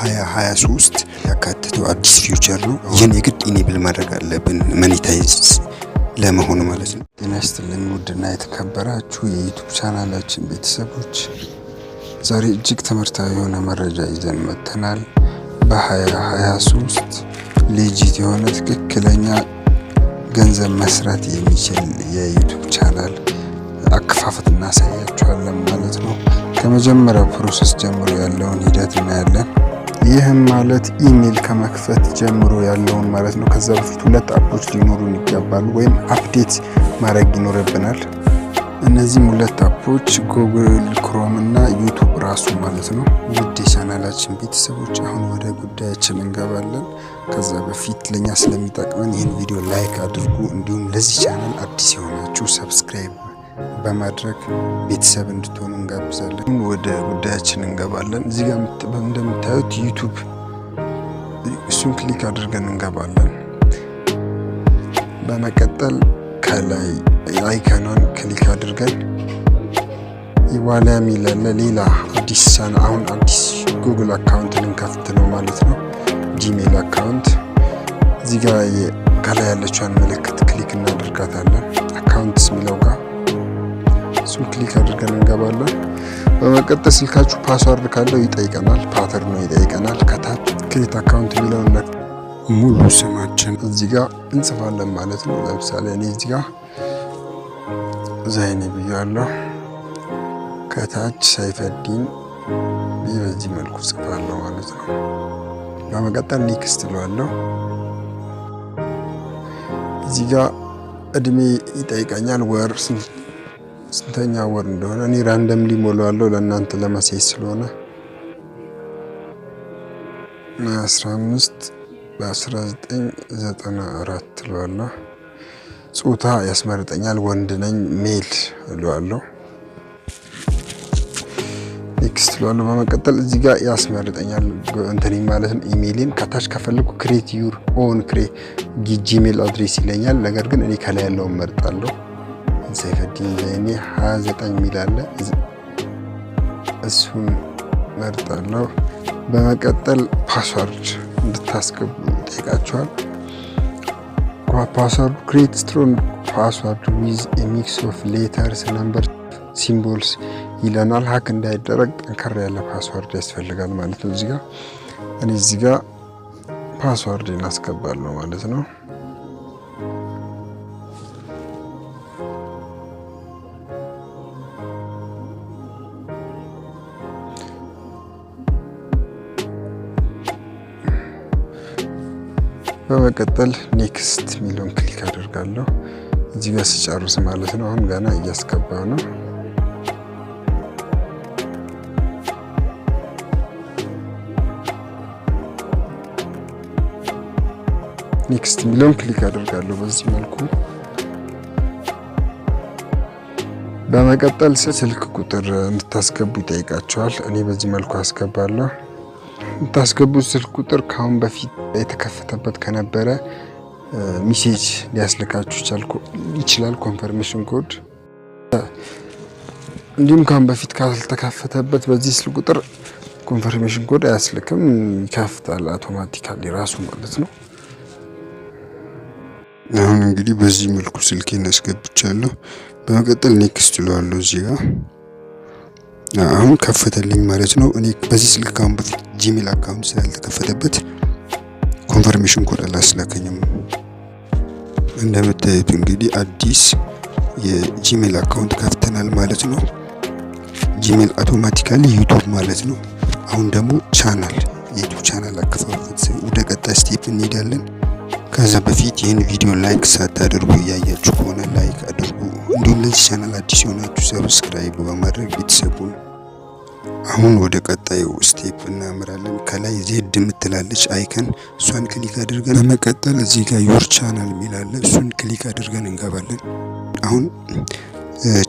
በ2023 ያካተተው አዲስ ፊውቸር ነው። ይህን የግድ ኢኔብል ማድረግ አለብን ሞኔታይዝ ለመሆኑ ማለት ነው። ጤና ይስጥልኝ ውድና የተከበራችሁ የዩቲዩብ ቻናላችን ቤተሰቦች፣ ዛሬ እጅግ ትምህርታዊ የሆነ መረጃ ይዘን መጥተናል። በ2023 ሌጂት የሆነ ትክክለኛ ገንዘብ መስራት የሚችል የዩቲዩብ ቻናል አከፋፈት እናሳያችኋለን ማለት ነው። ከመጀመሪያው ፕሮሰስ ጀምሮ ያለውን ሂደት እናያለን። ይህም ማለት ኢሜል ከመክፈት ጀምሮ ያለውን ማለት ነው። ከዛ በፊት ሁለት አፖች ሊኖሩን ይገባሉ ወይም አፕዴት ማድረግ ይኖርብናል። እነዚህም ሁለት አፖች ጉግል ክሮም እና ዩቲዩብ ራሱ ማለት ነው። ውድ የቻናላችን ቤተሰቦች አሁን ወደ ጉዳያችን እንገባለን። ከዛ በፊት ለኛ ስለሚጠቅመን ይህን ቪዲዮ ላይክ አድርጉ። እንዲሁም ለዚህ ቻናል አዲስ የሆናችሁ ሰብስክራይብ በማድረግ ቤተሰብ እንድትሆኑ እንጋብዛለን። ወደ ጉዳያችን እንገባለን። እዚህ ጋር እንደምታዩት ዩቲዩብ እሱን ክሊክ አድርገን እንገባለን። በመቀጠል ከላይ አይከኗን ክሊክ አድርገን ዋሊያ የሚላለ ሌላ አዲስ አሁን አዲስ ጉግል አካውንት ልንከፍት ነው ማለት ነው። ጂሜል አካውንት እዚህ ጋር ከላይ ያለችውን ምልክት ክሊክ እናደርጋታለን። አካውንትስ የሚለው ጋር እሱን ክሊክ አድርገን እንገባለን። በመቀጠል ስልካችሁ ፓስወርድ ካለው ይጠይቀናል፣ ፓተርኑ ይጠይቀናል። ከታች ክሬት አካውንት የሚለውን ሙሉ ስማችን እዚህ ጋር እንጽፋለን ማለት ነው። ለምሳሌ እኔ እዚህ ጋር ዛይኔ ብያለሁ። ከታች ሰይፈዲን በዚህ መልኩ ጽፋለሁ ማለት ነው። በመቀጠል ኔክስት እለዋለሁ። እዚህ ጋር እድሜ ይጠይቀኛል፣ ወር ስንተኛ ወር እንደሆነ እኔ ራንደምሊ ሞላዋለሁ ለእናንተ ለማሳየት ስለሆነ 15 በ1994 እለዋለሁ። ጾታ ያስመርጠኛል፣ ወንድ ነኝ፣ ሜል እለዋለሁ። ኔክስት እለዋለሁ። በመቀጠል እዚህ ጋር ያስመርጠኛል እንትን ማለት ነው ኢሜይልን። ከታች ከፈለኩ ክሬት ዩር ኦን ጂሜል አድሬስ ይለኛል። ነገር ግን እኔ ከላይ ያለውን መርጣለሁ። ሰይፈዲን ዘይኔ 29 ሚል አለ፣ እሱን መርጣለሁ። በመቀጠል ፓስወርድ እንድታስገቡ ጠይቃችኋል። ፓስወርድ ክሬት ስትሮንግ ፓስወርድ ዊዝ ኤ ሚክስ ኦፍ ሌተርስ ነምበር ሲምቦልስ ይለናል። ሀክ እንዳይደረግ ጠንከር ያለ ፓስወርድ ያስፈልጋል ማለት ነው። እኔ እዚህ ጋር ፓስወርድ እናስገባለሁ ማለት ነው። በመቀጠል ኔክስት ሚሊዮን ክሊክ አደርጋለሁ። እዚህ ጋር ሲጨርስ ማለት ነው። አሁን ገና እያስገባው ነው። ኔክስት ሚሊዮን ክሊክ አደርጋለሁ በዚህ መልኩ። በመቀጠል ስልክ ቁጥር እንድታስገቡ ይጠይቃቸዋል። እኔ በዚህ መልኩ አስገባለሁ። የምታስገቡት ስልክ ቁጥር ካሁን በፊት የተከፈተበት ከነበረ ሚሴጅ ሊያስልካችሁ ይችላል፣ ኮንፈርሜሽን ኮድ። እንዲሁም ካሁን በፊት ካልተከፈተበት በዚህ ስልክ ቁጥር ኮንፈርሜሽን ኮድ አያስልክም፣ ይከፍታል አውቶማቲካሊ ራሱ ማለት ነው። አሁን እንግዲህ በዚህ መልኩ ስልኬን አስገብቻለሁ። በመቀጠል ኔክስት እለዋለሁ። እዚህ ጋር አሁን ከፈተልኝ ማለት ነው። እኔ በዚህ ስልክ ካሁን በፊት ጂሜል አካውንት ስላልተከፈተበት ኮንፈርሜሽን ኮድ አላስላከኝም። እንደምታዩት እንግዲህ አዲስ የጂሜል አካውንት ከፍተናል ማለት ነው። ጂሜል አውቶማቲካሊ ዩቲዩብ ማለት ነው። አሁን ደግሞ የዩቲዩብ ቻናል አከፋፈት ወደ ቀጣይ ስቴፕ እንሄዳለን። ከዛ በፊት ይህን ቪዲዮ ላይክ ሳታደርጉ እያያችሁ ከሆነ ላይክ አድርጉ። እንዲሁም ለዚህ ቻናል አዲስ የሆናችሁ ሰብስክራይብ በማድረግ ቤተሰቡን። አሁን ወደ ቀጣዩ ስቴፕ እናምራለን። ከላይ ዜድ የምትላለች አይከን እሷን ክሊክ አድርገን በመቀጠል እዚህ ጋር ዩር ቻናል የሚላለ እሱን ክሊክ አድርገን እንገባለን። አሁን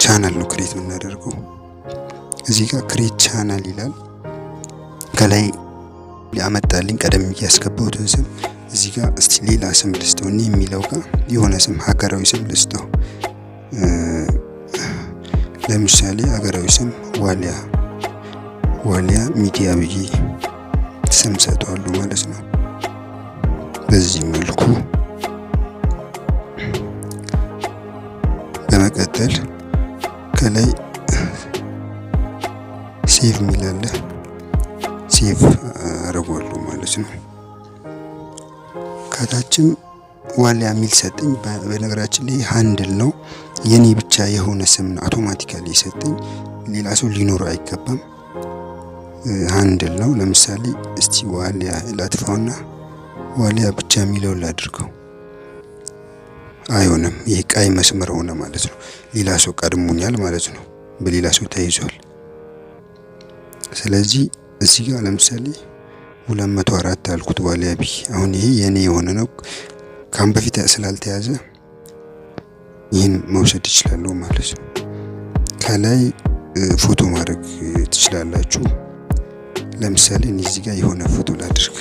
ቻናል ነው ክሬት የምናደርገው። እዚህ ጋር ክሬት ቻናል ይላል። ከላይ ያመጣልኝ ቀደም እያስገባሁትን ስም እዚህ ጋር እስቲ ሌላ ስም ልስጠው። እኔ የሚለው ጋር የሆነ ስም ሀገራዊ ስም ልስጠው። ለምሳሌ ሀገራዊ ስም ዋሊያ ሚዲያ ብዬ ዳይሬክት ስም ሰጠዋለሁ ማለት ነው። በዚህ መልኩ በመቀጠል ከላይ ሴቭ ሚላለ ሴቭ አረጋለሁ ማለት ነው። ከታችም ዋሊያ ሚል ሰጠኝ። በነገራችን ላይ ሃንድል ነው የኔ ብቻ የሆነ ስም ነው አውቶማቲካሊ ሰጠኝ። ሌላ ሰው ሊኖር አይገባም። ሃንድል ነው። ለምሳሌ እስቲ ዋሊያ ላጥፋውና ዋሊያ ብቻ የሚለው ላድርገው። አይሆንም። ይሄ ቀይ መስመር ሆነ ማለት ነው። ሌላ ሰው ቀድሞኛል ማለት ነው። በሌላ ሰው ተይዟል። ስለዚህ እዚህ ጋር ለምሳሌ 204 አልኩት ዋሊያ ቢ። አሁን ይሄ የኔ የሆነ ነው። ካም በፊት ስላልተያዘ ይህን መውሰድ ይችላሉ ማለት ነው። ከላይ ፎቶ ማድረግ ትችላላችሁ። ለምሳሌ እዚህ ጋር የሆነ ፎቶ ላድርግ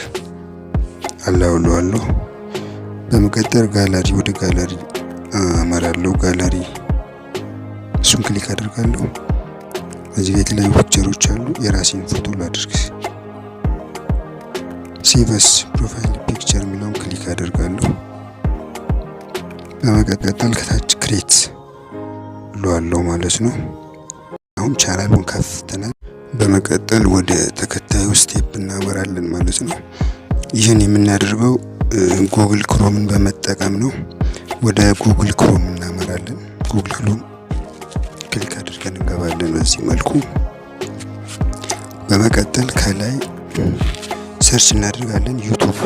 አላውለዋለሁ። በመቀጠል ጋላሪ ወደ ጋላሪ አመራለሁ። ጋላሪ እሱን ክሊክ አድርጋለሁ። እዚህ ጋር የተለያዩ ፒክቸሮች አሉ። የራሴን ፎቶ ላድርግ። ሴቭስ ፕሮፋይል ፒክቸር የሚለውን ክሊክ አድርጋለሁ። በመቀጠል ከታች ክሬት ብለዋለሁ ማለት ነው። አሁን ቻናሉን ከፍተናል። በመቀጠል ወደ ተከታዩ ስቴፕ እናመራለን ማለት ነው። ይህን የምናደርገው ጉግል ክሮምን በመጠቀም ነው። ወደ ጉግል ክሮም እናመራለን። ጉግል ክሮም ክሊክ አድርገን እንገባለን በዚህ መልኩ። በመቀጠል ከላይ ሰርች እናደርጋለን። ዩቱብ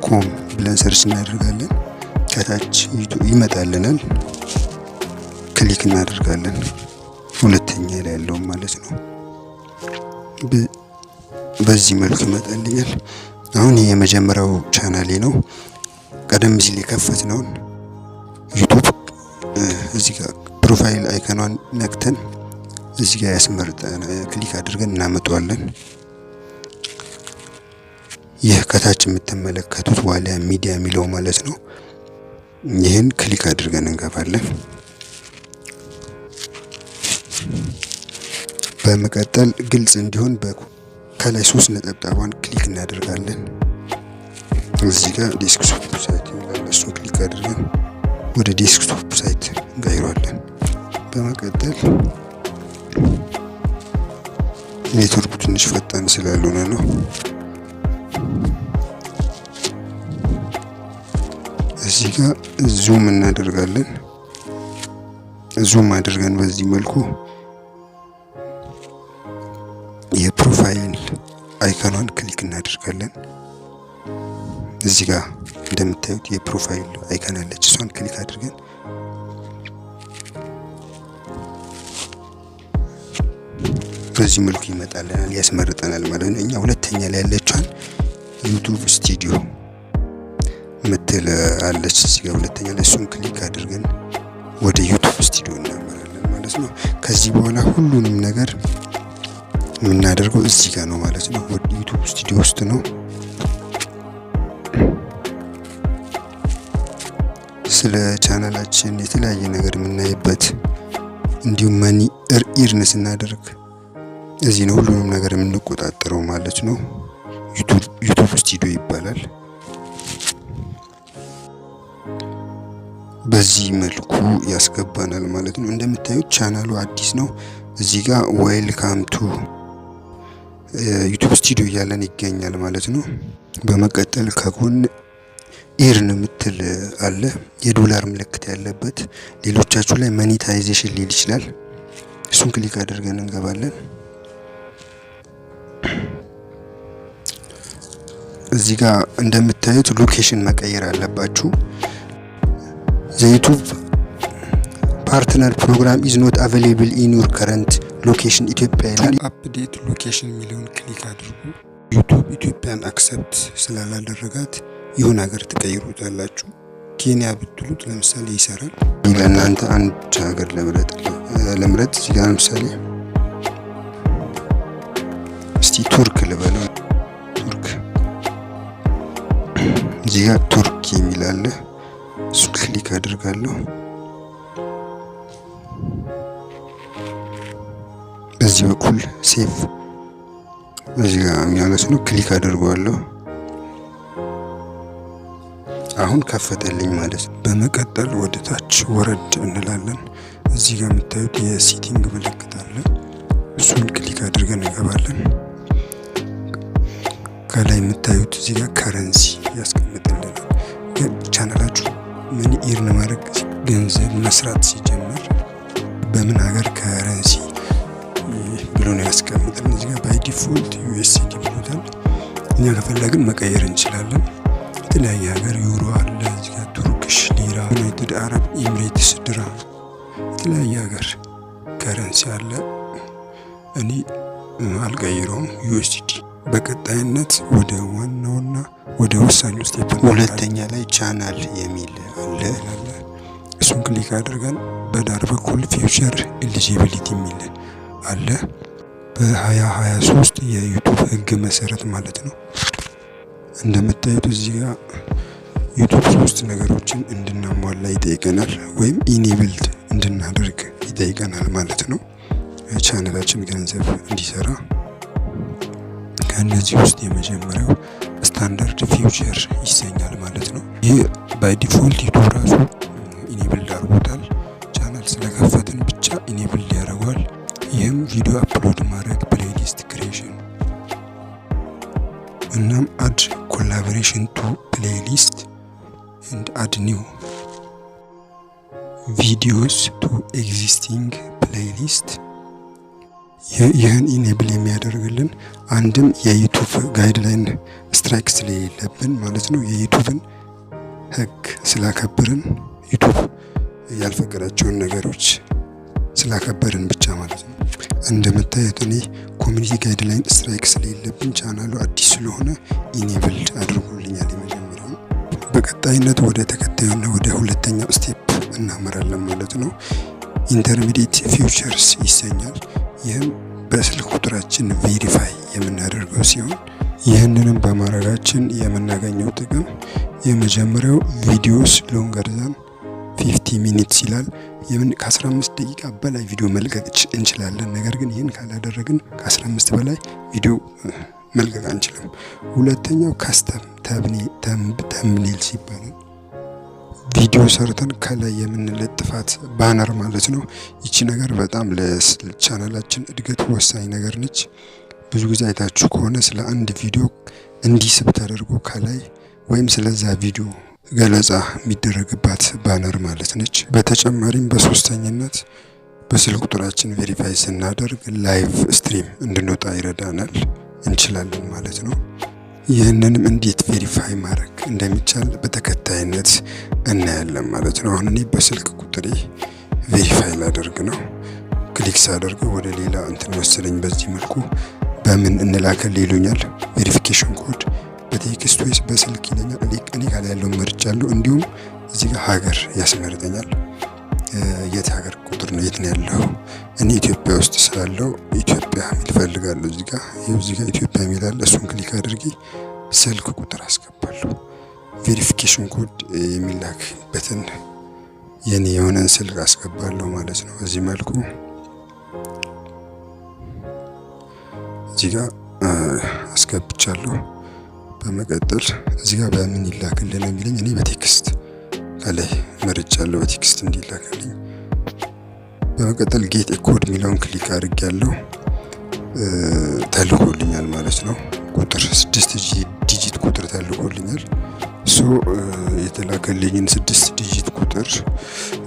ኮም ብለን ሰርች እናደርጋለን። ከታች ዩቱብ ይመጣልናል። ክሊክ እናደርጋለን። ሁለተኛ ላይ ያለው ማለት ነው። በዚህ መልኩ ይመጣልኛል። አሁን ይሄ የመጀመሪያው ቻናሌ ነው። ቀደም ሲል የከፈትነውን ዩቱብ እዚህ ጋር ፕሮፋይል አይከኗን ነክተን እዚህ ጋር ያስመርጠን ክሊክ አድርገን እናመጣዋለን። ይህ ከታች የምትመለከቱት ዋሊያ ሚዲያ የሚለው ማለት ነው። ይህን ክሊክ አድርገን እንገባለን። በመቀጠል ግልጽ እንዲሆን ከላይ 3 ነጠብጣቧን ክሊክ እናደርጋለን። እዚህ ጋር ዴስክቶፕ ሳይት ይላል። እሱን ክሊክ አድርገን ወደ ዴስክቶፕ ሳይት እንቀይሯለን። በመቀጠል ኔትወርኩ ትንሽ ፈጣን ስላልሆነ ነው። እዚህ ጋር ዙም እናደርጋለን። ዙም አድርገን በዚህ መልኩ የፕሮፋይል አይከኗን ክሊክ እናደርጋለን። እዚህ ጋር እንደምታዩት የፕሮፋይል አይከን አለች። እሷን ክሊክ አድርገን በዚህ መልኩ ይመጣልናል፣ ያስመርጠናል ማለት ነው። እኛ ሁለተኛ ላይ ያለችዋን ዩቱብ ስቱዲዮ ምትል አለች እዚህ ጋር ሁለተኛ ላይ፣ እሱን ክሊክ አድርገን ወደ ዩቱብ ስቱዲዮ እናመራለን ማለት ነው። ከዚህ በኋላ ሁሉንም ነገር የምናደርገው እዚህ ጋር ነው ማለት ነው። ወደ ዩቱብ ስቱዲዮ ውስጥ ነው። ስለ ቻናላችን የተለያየ ነገር የምናይበት እንዲሁም መኒ ኢርን ስናደርግ እዚህ ነው ሁሉንም ነገር የምንቆጣጠረው ማለት ነው። ዩቱብ ስቱዲዮ ይባላል። በዚህ መልኩ ያስገባናል ማለት ነው። እንደምታዩት ቻናሉ አዲስ ነው። እዚህ ጋር ዌልካም ቱ ዩቱብ ስቱዲዮ እያለን ይገኛል ማለት ነው። በመቀጠል ከጎን ኢርን የምትል አለ፣ የዶላር ምልክት ያለበት። ሌሎቻችሁ ላይ መኒታይዜሽን ሊል ይችላል። እሱን ክሊክ አድርገን እንገባለን። እዚህ ጋር እንደምታዩት ሎኬሽን መቀየር አለባችሁ። የዩቱብ ፓርትነር ፕሮግራም ኢዝ ኖት አቬሌብል ኢን ዩር ከረንት ሎኬሽን ኢትዮጵያ ይላል። አፕዴት ሎኬሽን የሚለውን ክሊክ አድርጉ። ዩቱብ ኢትዮጵያን አክሰፕት ስላላደረጋት ይሁን ሀገር ትቀይሩታላችሁ። ኬንያ ብትሉት ለምሳሌ ይሰራል። ለእናንተ አንድ ሀገር ለምረጥ እዚህ ጋር ለምሳሌ እስቲ ቱርክ ልበለው። ቱርክ እዚህ ጋር ቱርክ የሚል አለ። እሱ ክሊክ አድርጋለሁ። በዚህ በኩል ሴቭ እዚህ ጋር ማለት ነው ክሊክ አደርገዋለሁ። አሁን ከፈተልኝ ማለት ነው። በመቀጠል ወደ ታች ወረድ እንላለን። እዚህ ጋር የምታዩት የሴቲንግ ምልክት አለ። እሱን ክሊክ አድርገን እንገባለን። ከላይ የምታዩት እዚህ ጋር ከረንሲ ያስቀምጥልናል። ቻናላችሁ ምን ኢርን ማድረግ ገንዘብ መስራት ሲጀምር በምን ሀገር ከረንሲ ብሎ ነው ያስቀምጥልን። እዚህ ጋር ባይ ዲፎልት ዩኤስዲ ብሎታል። እኛ ከፈለግን መቀየር እንችላለን። የተለያየ ሀገር ዩሮ አለ፣ እዚህ ጋር ቱርክሽ ሊራ፣ ዩናይትድ አረብ ኤሚሬትስ ድርሃም፣ የተለያየ ሀገር ከረንሲ አለ። እኔ አልቀይረውም ዩኤስዲ። በቀጣይነት ወደ ዋናውና ወደ ወሳኙ ስቴፕ ሁለተኛ ላይ ቻናል የሚል አለ። እሱን ክሊክ አድርገን በዳር በኩል ፊውቸር ኤሊጂቢሊቲ የሚል አለ። በ2023 የዩቲዩብ ህግ መሰረት ማለት ነው። እንደምታዩት እዚህ ጋር ዩቲዩብ 3 ነገሮችን እንድናሟላ ይጠይቀናል፣ ወይም ኢኔብልድ እንድናደርግ ይጠይቀናል ማለት ነው። ቻናላችን ገንዘብ እንዲሰራ ከእነዚህ ውስጥ የመጀመሪያው ስታንዳርድ ፊውቸር ይሰኛል ማለት ነው። ይህ ባይ ዲፎልት ዩቲዩብ ራሱ ኢኔብልድ አድርጎታል። ቻናል ስለከፈትን ብቻ ኢኔብልድ ያደርገዋል። ይህም ቪዲዮ አፕሎድ ማድረግ፣ ፕሌሊስት ክሬሽን እናም አድ ኮላቦሬሽን ቱ ፕሌሊስት ኤንድ አድ ኒው ቪዲዮስ ቱ ኤግዚስቲንግ ፕሌሊስት። ይህን ኢኔብል የሚያደርግልን አንድም የዩቲዩብ ጋይድላይን ስትራይክ ስለሌለብን ማለት ነው። የዩቲዩብን ህግ ስላከበርን ዩቲዩብ ያልፈቀዳቸውን ነገሮች ስላከበርን ብቻ ማለት ነው። እንደምታዩት እኔ ኮሚኒቲ ጋይድላይን ስትራይክ ስለሌለብን ቻናሉ አዲስ ስለሆነ ኢኔብልድ አድርጎልኛል የመጀመሪያው። በቀጣይነት ወደ ተከታዩና ወደ ሁለተኛው ስቴፕ እናመራለን ማለት ነው። ኢንተርሚዲየት ፊውቸርስ ይሰኛል። ይህም በስልክ ቁጥራችን ቬሪፋይ የምናደርገው ሲሆን ይህንንም በማድረጋችን የምናገኘው ጥቅም የመጀመሪያው ቪዲዮስ ሎንገር ዛን 50 ሚኒትስ ይላል። የምን ከ15 ደቂቃ በላይ ቪዲዮ መልቀቅ እንችላለን። ነገር ግን ይህን ካላደረግን ከ15 በላይ ቪዲዮ መልቀቅ አንችልም። ሁለተኛው ካስተም ተምኔልስ ይባላል። ቪዲዮ ሰርተን ከላይ የምንለጥፋት ባነር ማለት ነው። ይቺ ነገር በጣም ለቻናላችን እድገት ወሳኝ ነገር ነች። ብዙ ጊዜ አይታችሁ ከሆነ ስለ አንድ ቪዲዮ እንዲስብ ተደርጎ ከላይ ወይም ስለዛ ቪዲዮ ገለጻ የሚደረግባት ባነር ማለት ነች። በተጨማሪም በሶስተኝነት በስልክ ቁጥራችን ቬሪፋይ ስናደርግ ላይቭ ስትሪም እንድንወጣ ይረዳናል፣ እንችላለን ማለት ነው። ይህንንም እንዴት ቬሪፋይ ማድረግ እንደሚቻል በተከታይነት እናያለን ማለት ነው። አሁን እኔ በስልክ ቁጥሬ ቬሪፋይ ላደርግ ነው። ክሊክ ሳደርገው ወደ ሌላ እንትን ወሰደኝ። በዚህ መልኩ በምን እንላከል ይሉኛል። ቬሪፊኬሽን ኮድ በቴክስት ወይስ በስልክ ይለኛል። እኔ ካለ ያለው መርጫለሁ። እንዲሁም እዚህ ጋር ሀገር ያስመርጠኛል። የት ሀገር ቁጥር ነው፣ የት ነው ያለው? እኔ ኢትዮጵያ ውስጥ ስላለው ኢትዮጵያ የሚል ፈልጋለሁ። እዚህ ጋር ኢትዮጵያ የሚል አለ። እሱን ክሊክ አድርጌ ስልክ ቁጥር አስገባለሁ። ቬሪፊኬሽን ኮድ የሚላክበትን የኔ የሆነን ስልክ አስገባለሁ ማለት ነው። በዚህ መልኩ እዚህ ጋር አስገብቻለሁ። በመቀጠል እዚህ ጋር በምን ይላክልን የሚለኝ እኔ በቴክስት ከላይ መርጫለሁ፣ በቴክስት እንዲላክልኝ። በመቀጠል ጌት ኮድ የሚለውን ክሊክ አድርጌያለሁ። ተልኮልኛል ማለት ነው። ቁጥር 6 ዲጂት ቁጥር ተልኮልኛል። የተላከልኝን 6 ዲጂት ቁጥር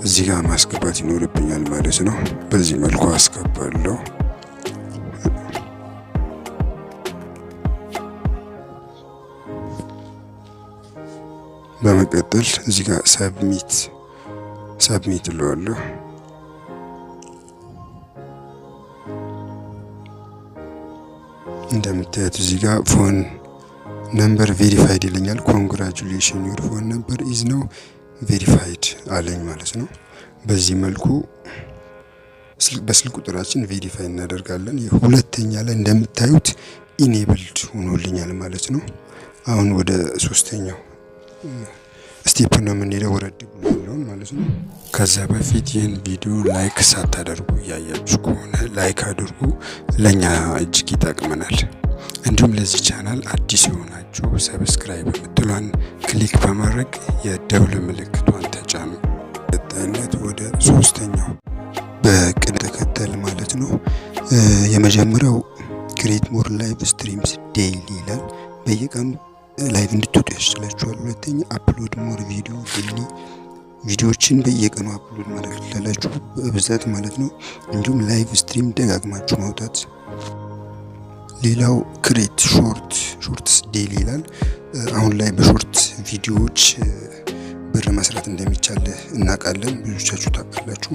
እዚህ ጋር ማስገባት ይኖርብኛል ማለት ነው። በዚህ መልኩ አስገባለሁ። በመቀጠል እዚህ ጋር ሰብሚት እለዋለሁ። እንደምታዩት እዚህ ጋር ፎን ነምበር ቬሪፋይድ ይለኛል። ኮንግራቹሌሽን ዩር ፎን ነምበር ኢዝ ነው ቬሪፋይድ አለኝ ማለት ነው። በዚህ መልኩ በስልክ ቁጥራችን ቬሪፋይ እናደርጋለን። ሁለተኛ ላይ እንደምታዩት ኢኔብልድ ሆኖልኛል ማለት ነው። አሁን ወደ ሶስተኛው ስቴፕ ነው የምንሄደው፣ ወረድ ብሎ ያለውን ማለት ነው። ከዛ በፊት ይህን ቪዲዮ ላይክ ሳታደርጉ እያያችሁ ከሆነ ላይክ አድርጉ፣ ለኛ እጅግ ይጠቅመናል። እንዲሁም ለዚህ ቻናል አዲስ የሆናችሁ ሰብስክራይብ የምትሏን ክሊክ በማድረግ የደውል ምልክቷን ተጫኑ። ቀጣይነት ወደ ሶስተኛው በቅደም ተከተል ማለት ነው። የመጀመሪያው ክሬት ሞር ላይቭ ስትሪምስ ዴይሊ ይላል። በየቀኑ ላይቭ እንድትወጡ ያስችላችኋል። ሁለተኛ አፕሎድ ሞር ቪዲዮ ዴይሊ፣ ቪዲዮዎችን በየቀኑ አፕሎድ ማድረግ ትችላላችሁ በብዛት ማለት ነው። እንዲሁም ላይቭ ስትሪም ደጋግማችሁ ማውጣት። ሌላው ክሬት ሾርትስ ዴይሊ ይላል። አሁን ላይ በሾርት ቪዲዮዎች ብር መስራት እንደሚቻል እናውቃለን፣ ብዙዎቻችሁ ታውቃላችሁ።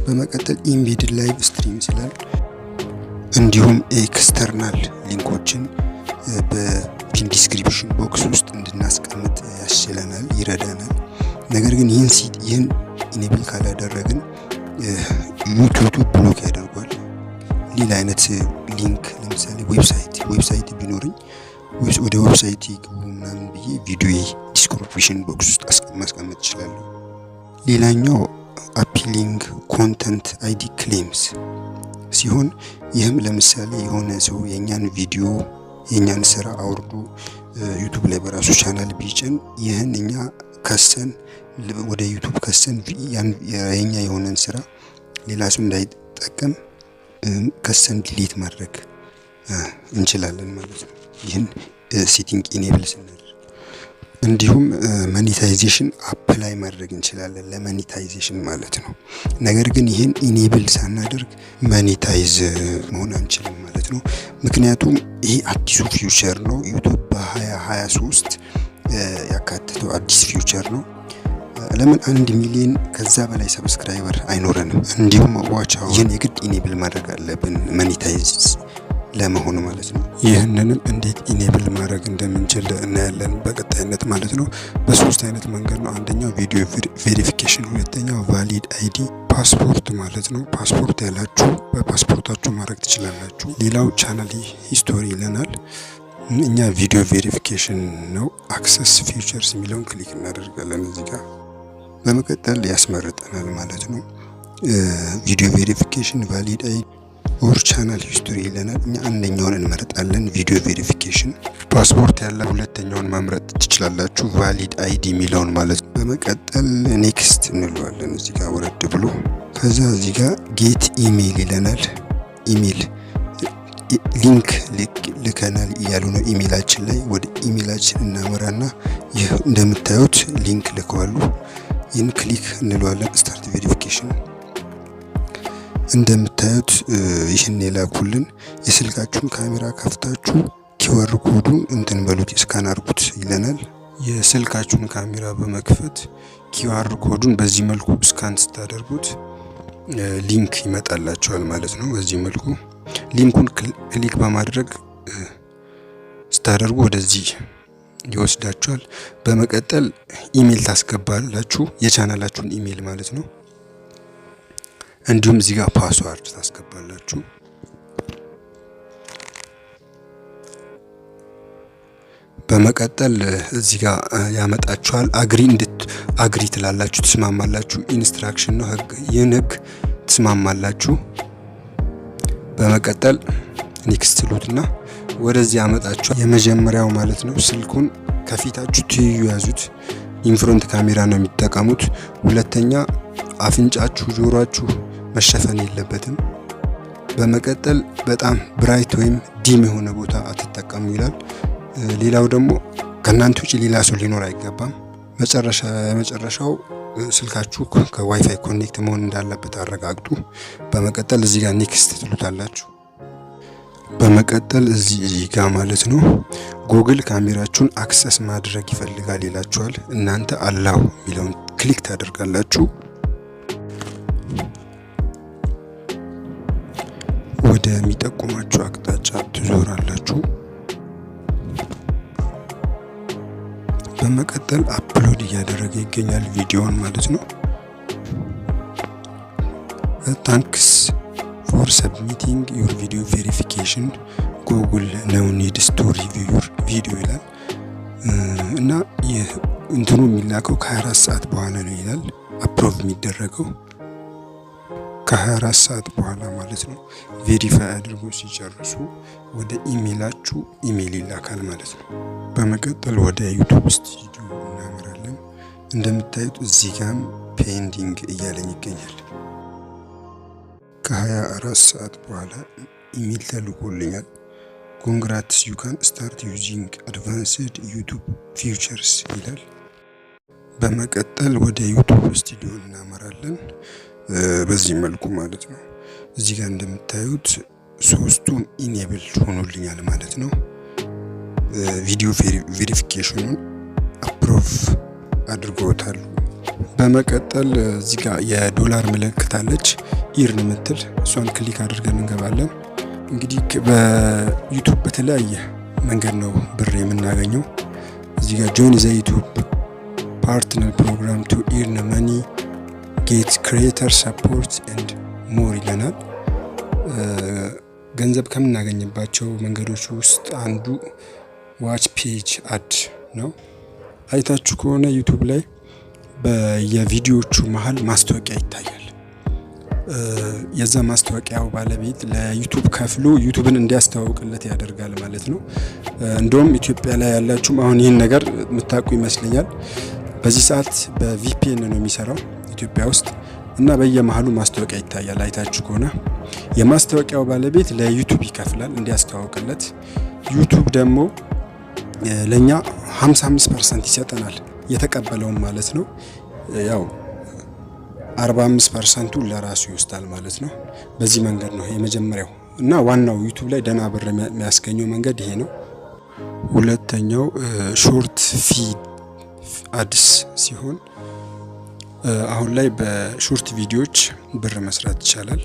በመቀጠል ኢምቤድድ ላይቭ ስትሪምስ ይላል። እንዲሁም ኤክስተርናል ሊንኮችን በፒን ዲስክሪፕሽን ቦክስ ውስጥ እንድናስቀምጥ ያስችለናል፣ ይረዳናል። ነገር ግን ይህን ኢኔብል ካላደረግን ዩቲዩብ ብሎክ ያደርጓል። ሌላ አይነት ሊንክ ለምሳሌ ዌብሳይት ቢኖርኝ ወደ ዌብሳይት ይግቡ ምናምን ብዬ ቪዲዮ ዲስክሪፕሽን ቦክስ ውስጥ ማስቀመጥ እችላለሁ። ሌላኛው አፒሊንግ ኮንተንት አይዲ ክሌምስ ሲሆን ይህም ለምሳሌ የሆነ ሰው የኛን ስራ አውርዶ ዩቲዩብ ላይ በራሱ ቻናል ቢጭን ይህን እኛ ከሰን ወደ ዩቲዩብ ከሰን የኛ የሆነን ስራ ሌላ ሰው እንዳይጠቀም ከሰን ዲሊት ማድረግ እንችላለን ማለት ነው። ይህን ሴቲንግ ኢኔብል ስናደርግ እንዲሁም ማኔታይዜሽን አፕላይ ማድረግ እንችላለን ለማኔታይዜሽን ማለት ነው። ነገር ግን ይህን ኢኔብል ሳናደርግ ማኔታይዝ መሆን አንችልም ማለት ነው። ምክንያቱም ይሄ አዲሱ ፊውቸር ነው። ዩቲዩብ በ2023 ያካተተው አዲስ ፊውቸር ነው። ለምን 1 ሚሊዮን ከዛ በላይ ሰብስክራይበር አይኖረንም። እንዲሁም ዋቻው ይህን የግድ ኢኔብል ማድረግ አለብን ማኔታይዝ ለመሆኑ ማለት ነው። ይህንንም እንዴት ኢኔብል ማድረግ እንደምንችል እናያለን በቀጣይነት ማለት ነው። በሶስት አይነት መንገድ ነው። አንደኛው ቪዲዮ ቬሪፊኬሽን፣ ሁለተኛው ቫሊድ አይዲ ፓስፖርት ማለት ነው። ፓስፖርት ያላችሁ በፓስፖርታችሁ ማድረግ ትችላላችሁ። ሌላው ቻናል ሂስቶሪ ይለናል። እኛ ቪዲዮ ቬሪፊኬሽን ነው። አክሰስ ፊቸርስ የሚለውን ክሊክ እናደርጋለን እዚህ ጋር። በመቀጠል ያስመርጠናል ማለት ነው። ቪዲዮ ቬሪፊኬሽን፣ ቫሊድ አይዲ ኦር ቻናል ሂስቶሪ ይለናል። እኛ አንደኛውን እንመርጣለን፣ ቪዲዮ ቬሪፊኬሽን። ፓስፖርት ያለ ሁለተኛውን መምረጥ ትችላላችሁ፣ ቫሊድ አይዲ የሚለውን ማለት ነው። በመቀጠል ኔክስት እንለዋለን እዚህ ጋር ወረድ ብሎ። ከዛ እዚህ ጋር ጌት ኢሜይል ይለናል። ኢሜይል ሊንክ ልከናል እያሉ ነው ኢሜይላችን ላይ። ወደ ኢሜይላችን እናመራና ይህ እንደምታዩት ሊንክ ልከዋሉ። ይህን ክሊክ እንለዋለን። ስታርት ቬሪፊኬሽን እንደምታዩት ይህን የላኩልን የስልካችሁን ካሜራ ከፍታችሁ ኪወር ኮዱን እንትን በሉት ስካን አድርጉት ይለናል። የስልካችሁን ካሜራ በመክፈት ኪወር ኮዱን በዚህ መልኩ ስካን ስታደርጉት ሊንክ ይመጣላችኋል ማለት ነው። በዚህ መልኩ ሊንኩን ክሊክ በማድረግ ስታደርጉ ወደዚህ ይወስዳችኋል። በመቀጠል ኢሜይል ታስገባላችሁ፣ የቻናላችሁን ኢሜይል ማለት ነው። እንዲሁም እዚህ ጋር ፓስዋርድ ታስገባላችሁ። በመቀጠል እዚህ ጋር ያመጣችኋል። አግሪ ትላላችሁ፣ ትስማማላችሁ። ኢንስትራክሽን ነው ህግ፣ ይህን ህግ ትስማማላችሁ። በመቀጠል ኔክስት ትሉትና ወደዚህ ያመጣችኋል። የመጀመሪያው ማለት ነው ስልኩን ከፊታችሁ ትይዩ ያዙት። ኢንፍሮንት ካሜራ ነው የሚጠቀሙት። ሁለተኛ አፍንጫችሁ፣ ጆሮአችሁ መሸፈን የለበትም። በመቀጠል በጣም ብራይት ወይም ዲም የሆነ ቦታ አትጠቀሙ ይላል። ሌላው ደግሞ ከእናንተ ውጭ ሌላ ሰው ሊኖር አይገባም። የመጨረሻው ስልካችሁ ከዋይፋይ ኮኔክት መሆን እንዳለበት አረጋግጡ። በመቀጠል እዚህ ጋር ኔክስት ትሉታላችሁ። በመቀጠል እዚህ ጋር ማለት ነው ጉግል ካሜራችሁን አክሰስ ማድረግ ይፈልጋል ይላችኋል። እናንተ አላው የሚለውን ክሊክ ታደርጋላችሁ። ወደ የሚጠቁማችሁ አቅጣጫ ትዞራላችሁ። በመቀጠል አፕሎድ እያደረገ ይገኛል ቪዲዮውን ማለት ነው። ታንክስ ፎር ሰብሚቲንግ ዩር ቪዲዮ ቬሪፊኬሽን ጉግል ነው ኒድስ ቱ ሪቪው ዩር ቪዲዮ ይላል እና ይህ እንትኑ የሚላከው ከ24 ሰዓት በኋላ ነው ይላል። አፕሮቭ የሚደረገው ከ24 ሰዓት በኋላ ማለት ነው ቬሪፋይ አድርጎ ሲጨርሱ ወደ ኢሜይላችሁ ኢሜይል ይላካል ማለት ነው። በመቀጠል ወደ ዩቲዩብ ስቱዲዮ እናመራለን። እንደምታዩት እዚህ ጋር ፔንዲንግ እያለኝ ይገኛል። ከ24 ሰዓት በኋላ ኢሜይል ተልኮልኛል። ኮንግራትስ ዩ ካን ስታርት ዩዚንግ አድቫንስድ ዩቲዩብ ፊውቸርስ ይላል። በመቀጠል ወደ ዩቲዩብ ስቱዲዮ እናመራለን። በዚህ መልኩ ማለት ነው። እዚህ ጋር እንደምታዩት ሶስቱም ኢኔብል ሆኖልኛል ማለት ነው። ቪዲዮ ቬሪፊኬሽኑን አፕሮቭ አድርጎታል። በመቀጠል እዚህ ጋር የዶላር ምልክት አለች ኢርን ምትል እሷን ክሊክ አድርገን እንገባለን። እንግዲህ በዩቲዩብ በተለያየ መንገድ ነው ብር የምናገኘው። እዚህ ጋር ጆይን ዘ ዩቲዩብ ፓርትነር ፕሮግራም ቱ ኢርን መኒ ጌት ክሪኤተር ሰፖርት ኤንድ ሞር ይለናል። ገንዘብ ከምናገኝባቸው መንገዶች ውስጥ አንዱ ዋች ፔጅ አድ ነው። አይታችሁ ከሆነ ዩቲዩብ ላይ በየቪዲዮቹ መሀል ማስታወቂያ ይታያል። የዛ ማስታወቂያው ባለቤት ለዩቲዩብ ከፍሎ ዩቲዩብን እንዲያስተዋውቅለት ያደርጋል ማለት ነው። እንደውም ኢትዮጵያ ላይ ያላችሁም አሁን ይህን ነገር የምታውቁ ይመስለኛል። በዚህ ሰዓት በቪፒኤን ነው የሚሰራው ኢትዮጵያ ውስጥ እና በየመሃሉ ማስታወቂያ ይታያል። አይታችሁ ከሆነ የማስታወቂያው ባለቤት ለዩቲዩብ ይከፍላል እንዲያስተዋውቅለት። ዩቲዩብ ደግሞ ለኛ 55% ይሰጠናል የተቀበለውን ማለት ነው። ያው 45% ለራሱ ይወስዳል ማለት ነው። በዚህ መንገድ ነው የመጀመሪያው እና ዋናው ዩቲዩብ ላይ ደህና ብር የሚያስገኘው መንገድ ይሄ ነው። ሁለተኛው ሾርት ፊድ አድስ ሲሆን አሁን ላይ በሾርት ቪዲዮዎች ብር መስራት ይቻላል።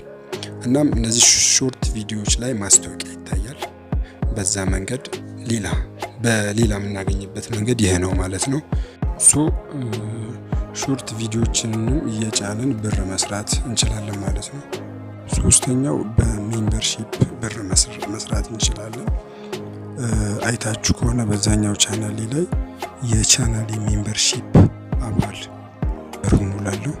እናም እነዚህ ሾርት ቪዲዮዎች ላይ ማስታወቂያ ይታያል። በዛ መንገድ በሌላ የምናገኝበት መንገድ ይሄ ነው ማለት ነው። ሾርት ቪዲዮዎችንም እየጫንን ብር መስራት እንችላለን ማለት ነው። ሶስተኛው በሜምበርሺፕ ብር መስራት እንችላለን። አይታችሁ ከሆነ በዛኛው ቻናሌ ላይ የቻናሌ ሜምበርሺፕ አባል ሆኑላለሁ።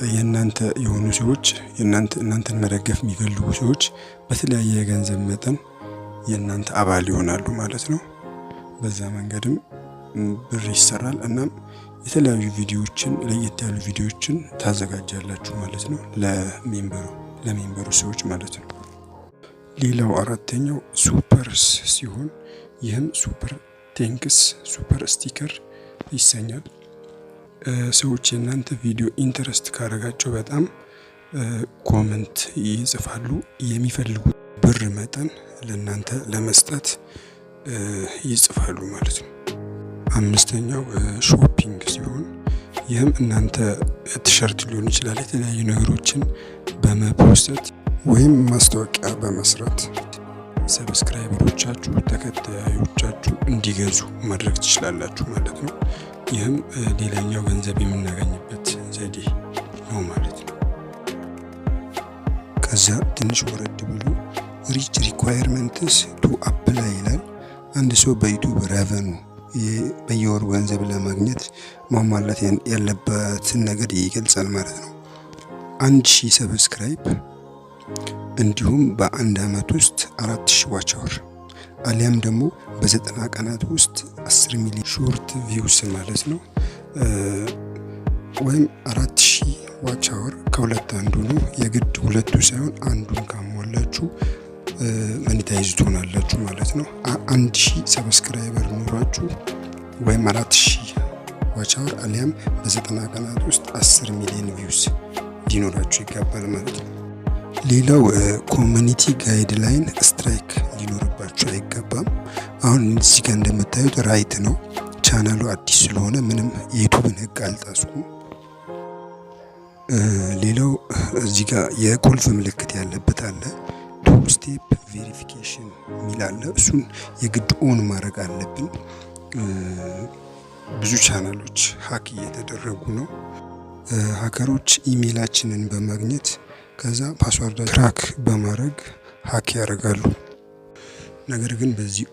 የእናንተ የሆኑ ሰዎች እናንተን መደገፍ የሚፈልጉ ሰዎች በተለያየ የገንዘብ መጠን የእናንተ አባል ይሆናሉ ማለት ነው። በዛ መንገድም ብር ይሰራል። እናም የተለያዩ ቪዲዮዎችን ለየት ያሉ ቪዲዮዎችን ታዘጋጃላችሁ ማለት ነው ለሜምበሩ ሰዎች ማለት ነው። ሌላው አራተኛው ሱፐርስ ሲሆን ይህም ሱፐር ቴንክስ ሱፐር ስቲከር ይሰኛል። ሰዎች የእናንተ ቪዲዮ ኢንተረስት ካደረጋቸው በጣም ኮመንት ይጽፋሉ። የሚፈልጉት ብር መጠን ለእናንተ ለመስጠት ይጽፋሉ ማለት ነው። አምስተኛው ሾፒንግ ሲሆን ይህም እናንተ ቲሸርት ሊሆን ይችላል የተለያዩ ነገሮችን በመፖስት ወይም ማስታወቂያ በመስራት ሰብስክራይበሮቻችሁ ተከታዮቻችሁ እንዲገዙ ማድረግ ትችላላችሁ ማለት ነው። ይህም ሌላኛው ገንዘብ የምናገኝበት ዘዴ ነው ማለት ነው። ከዛ ትንሽ ወረድ ብሎ ሪች ሪኳየርመንትስ ቱ አፕላይ ይላል። አንድ ሰው በዩቲዩብ ሬቨኑ በየወሩ ገንዘብ ለማግኘት ማሟላት ያለበትን ነገር ይገልጻል ማለት ነው። 1000 ሰብስክራይብ እንዲሁም በአንድ አመት ውስጥ 4000 ዋች አወር አሊያም ደግሞ በ90 ቀናት ውስጥ 10 ሚሊዮን ሾርት ቪውስ ማለት ነው። ወይም 4000 ዋች አወር ከሁለት አንዱ ነው። የግድ ሁለቱ ሳይሆን አንዱን ካሟላችሁ ሞኔታይዝ ትሆናላችሁ ማለት ነው። 1000 ሰብስክራይበር ኖራችሁ ወይም 4000 ዋች አወር አሊያም በ90 ቀናት ውስጥ 10 ሚሊዮን ቪውስ ሊኖራችሁ ይገባል ማለት ነው። ሌላው ኮሚኒቲ ጋይድላይን ስትራይክ ሊኖርባችሁ አይገባም። አሁን እዚህ ጋር እንደምታዩት ራይት ነው። ቻናሉ አዲስ ስለሆነ ምንም የዩቲዩብን ህግ አልጣስኩም። ሌላው እዚህ ጋር የቁልፍ ምልክት ያለበት አለ። ቱ ስቴፕ ቬሪፊኬሽን የሚል አለ። እሱን የግድ ኦን ማድረግ አለብን። ብዙ ቻናሎች ሀክ እየተደረጉ ነው። ሀከሮች ኢሜይላችንን በማግኘት ከዛ ፓስወርድ ክራክ በማድረግ ሀክ ያደርጋሉ። ነገር ግን በዚህ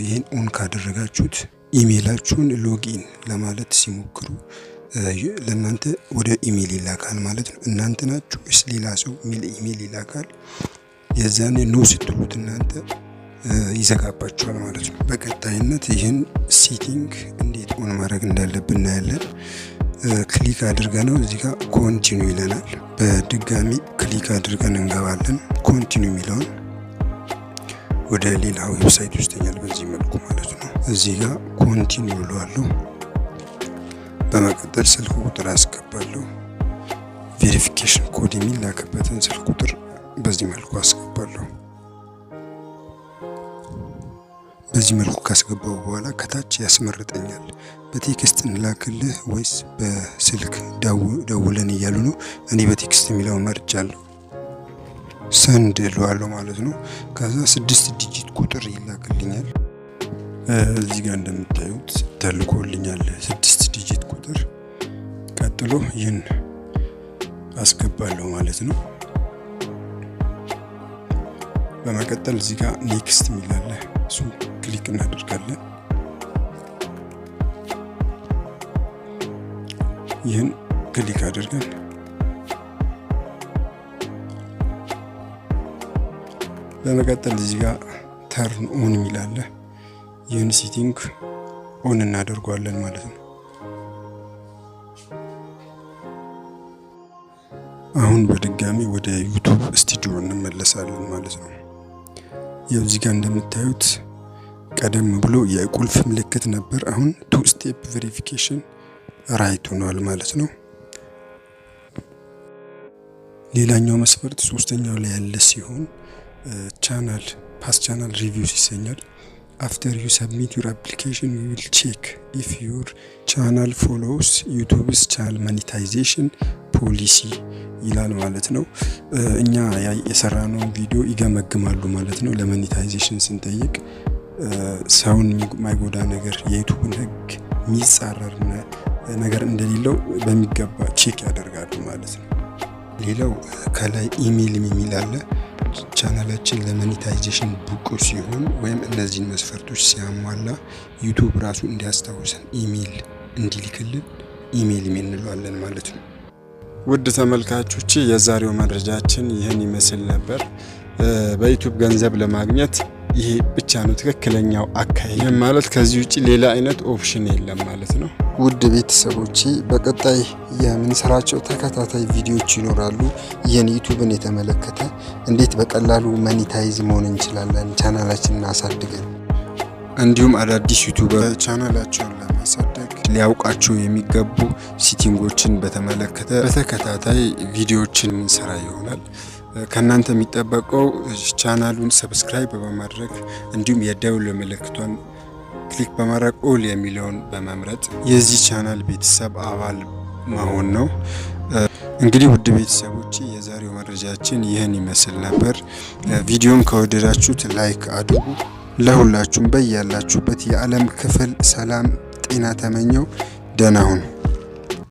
ይህን ኦን ካደረጋችሁት ኢሜይላችሁን ሎጊን ለማለት ሲሞክሩ ለእናንተ ወደ ኢሜል ይላካል ማለት ነው። እናንተ ናችሁ ወይስ ሌላ ሰው ኢሜል ይላካል። የዛኔ ኖ ስትሉት እናንተ ይዘጋባችኋል ማለት ነው። በቀጣይነት ይህን ሴቲንግ እንዴት ኦን ማድረግ እንዳለብን እናያለን። ክሊክ አድርገነው እዚህ ጋር ኮንቲኒው ይለናል። በድጋሚ ክሊክ አድርገን እንገባለን። ኮንቲኒው የሚለውን ወደ ሌላ ዌብሳይት ይወስደኛል በዚህ መልኩ ማለት ነው። እዚህ ጋር ኮንቲኒው ብለዋለሁ። በመቀጠል ስልክ ቁጥር አስገባለሁ። ቬሪፊኬሽን ኮድ የሚላክበትን ስልክ ቁጥር በዚህ መልኩ አስገባለሁ። በዚህ መልኩ ካስገባው በኋላ ከታች ያስመርጠኛል። በቴክስት እንላክልህ ወይስ በስልክ ደውለን እያሉ ነው። እኔ በቴክስት የሚለው መርጫለሁ። ሰንድ እለዋለሁ ማለት ነው። ከዛ 6 ዲጂት ቁጥር ይላክልኛል። እዚህ ጋር እንደምታዩት ተልኮልኛል 6 ዲጂት ቁጥር። ቀጥሎ ይህን አስገባለሁ ማለት ነው። በመቀጠል እዚህ ጋር ኔክስት የሚላለ እሱ ክሊክ እናደርጋለን። ይህን ክሊክ አድርገን በመቀጠል እዚህ ጋር ተርን ኦን የሚላለ ይህን ሴቲንግ ኦን እናደርጓለን ማለት ነው። አሁን በድጋሚ ወደ ዩቱብ ስቱዲዮ እንመለሳለን ማለት ነው። ያው እዚህ ጋር እንደምታዩት ቀደም ብሎ የቁልፍ ምልክት ነበር። አሁን 2 ስቴፕ ቬሪፊኬሽን ራይት ሆኗል ማለት ነው። ሌላኛው መስፈርት ሶስተኛው ላይ ያለ ሲሆን ቻናል ፓስ ቻናል ሪቪውስ ይሰኛል። አፍተር ዩ ሰብሚት ዩር አፕሊኬሽን ዊ ዊል ቼክ ኢፍ ዩር ቻናል ፎሎውስ ዩቱብስ ቻናል ማኒታይዜሽን ፖሊሲ ይላል ማለት ነው። እኛ የሰራነውን ቪዲዮ ይገመግማሉ ማለት ነው። ለሞኔታይዜሽን ስንጠይቅ ሰውን የማይጎዳ ነገር የዩቱብን ሕግ የሚጻረር ነገር እንደሌለው በሚገባ ቼክ ያደርጋሉ ማለት ነው። ሌላው ከላይ ኢሜል የሚል አለ። ቻናላችን ለሞኔታይዜሽን ብቁ ሲሆን ወይም እነዚህን መስፈርቶች ሲያሟላ ዩቱብ ራሱ እንዲያስታውሰን ኢሜል እንዲልክልን ኢሜል እንለዋለን ማለት ነው። ውድ ተመልካቾች የዛሬው መረጃችን ይህን ይመስል ነበር። በዩቱብ ገንዘብ ለማግኘት ይሄ ብቻ ነው ትክክለኛው አካሄድ ማለት ከዚህ ውጪ ሌላ አይነት ኦፕሽን የለም ማለት ነው። ውድ ቤተሰቦቼ በቀጣይ የምንሰራቸው ተከታታይ ቪዲዮዎች ይኖራሉ። ይህን ዩቱብን የተመለከተ እንዴት በቀላሉ ማኒታይዝ መሆን እንችላለን ቻናላችንን አሳድገን፣ እንዲሁም አዳዲስ ዩቱበር ቻናላቸውን ለማሳደግ ሊያውቃቸው የሚገቡ ሴቲንጎችን በተመለከተ በተከታታይ ቪዲዮዎችን የምንሰራ ይሆናል። ከናንተ የሚጠበቀው ቻናሉን ሰብስክራይብ በማድረግ እንዲሁም የደውል ምልክቷን ክሊክ በማድረግ ኦል የሚለውን በመምረጥ የዚህ ቻናል ቤተሰብ አባል መሆን ነው። እንግዲህ ውድ ቤተሰቦች የዛሬው መረጃችን ይህን ይመስል ነበር። ቪዲዮን ከወደዳችሁት ላይክ አድርጉ። ለሁላችሁም በያላችሁበት የዓለም ክፍል ሰላም ጤና ተመኘው። ደህና ሁኑ።